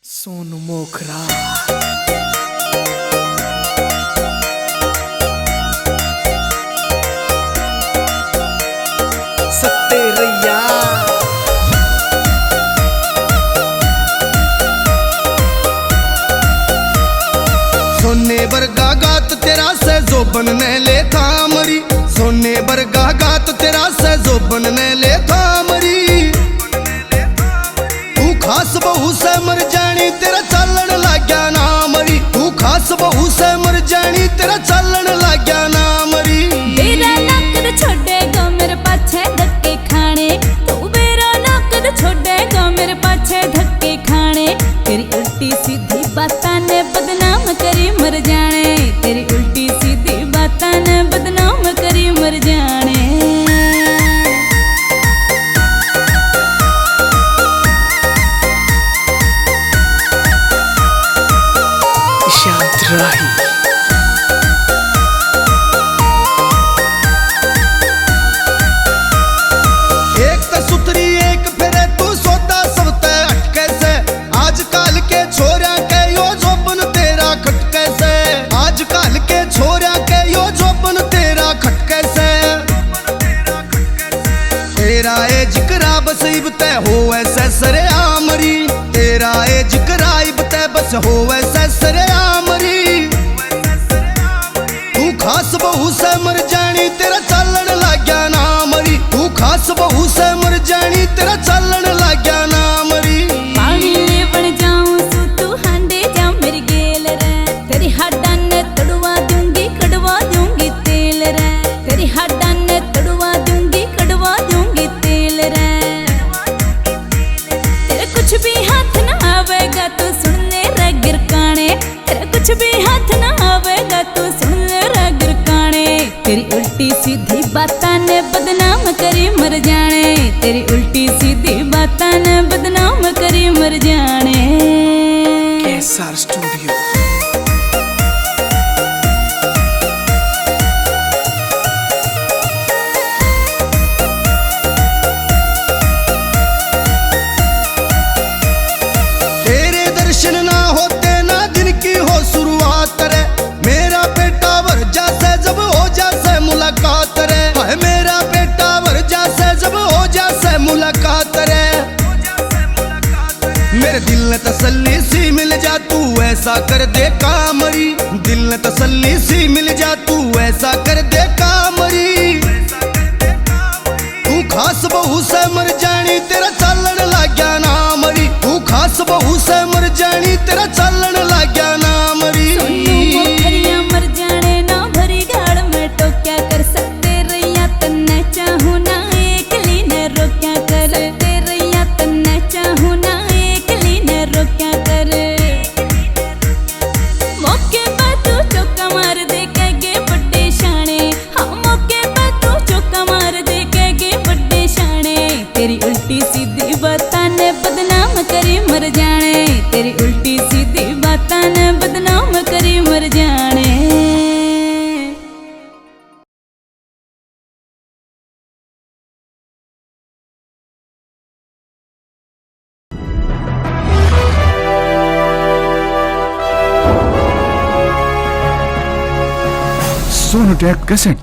सोनू मोखरा सत्ते रैया सोने वर्गा गात तेरा से जोबन ने ले थामरी, सोने वर्गा गात तेरा से जोबन ने ले थामरी। तू खास बहू से मर जानी तेरा चालन लाग्या ना मरी, तू खास बहू से मर जानी तेरा चालन लाग्या ना मरी। बेरा नकद छोड़ेगा मेरे पाछे धक्के खाने, तू बेरा नकद छोड़ेगा मेरे पाछे धक्के खाने। तेरी उल्टी सीधी बातां ने बदनाम करी मर जाने, तेरी उल्टी सीधी बातां ने बदनाम करी मर जाने। शांत राही एक तो सुतरी एक फिरे तू सोता सबते अटके से, आजकल के छोरा के यो जोबन तेरा खटके से, आजकल के छोरा के यो जोबन तेरा खटके से। तेरा ए जिकरा बस इबते हो ऐसे सरे आमरी, तेरा ए जिकरा इबते बस हो ऐसे सरे आमरी। तू खास बहू से मर जानी तेरा चालन लाग्या ना मरी, तू खास बहू से मर जानी तेरा चालन लाग्या ना मरी। पानी ले बन जाऊं सू तू हांडे जा मेरी गेल रे, तेरी हड्डां ने तड़वा दूंगी कड़वा दूंगी तेल रे, तेरी हड्डां ने तड़वा दूंगी कड़वा दूंगी तेल रे। तेरे कुछ भी हाथ ना आवेगा तू सुन ले रे गिरकाने, तेरे कुछ भी हाथ ना आवेगा तू सुन ले रे गिरकाने। तेरी उल्टी सीधी बातां ने बदनाम करी मर जाने, तेरी उल्टी सीधी बातां ने बदनाम करी मर जाने। एसआर स्टूडियो तेरे दर्शन ना होते ना दिन की हो शुरुआत रे, मेरा पेटा भर जासे जब हो जासे मुलाकात रे, हाय मेरा पेटा भर जासे जब हो जासे मुलाकात रे। मेरे दिल ने तसल्ली सी मिल जा तू ऐसा कर दे कामरी, दिल ने तसल्ली सी मिल जा तू ऐसा कर दे कामरी। तू खास बहू से मर जानी तेरा चालन लाग्या ना मरी, तू खास बहू से मर जानी तेरा चालन लाग्या ना मरी। सोनू मोखरिया मर जाने ना भरी गाड़ में टोक्या कर सकते रैया तन्ने चाहूं ना एकली ने रोक्या कर, सकते रैया तन्ने चाहूं ना एकली ने रोक्या कर। मौके पे तू चौका मार दे के गे बड़े शाने, हाँ मौके पे तू चौका मार दे के गे बड़े शाने। तेरी उल्टी सीधी बातां ने बदनाम करी मर जाने, तेरी उल्टी सीधी बातां ने बदनाम करी मर जाने। Sonu tap cassette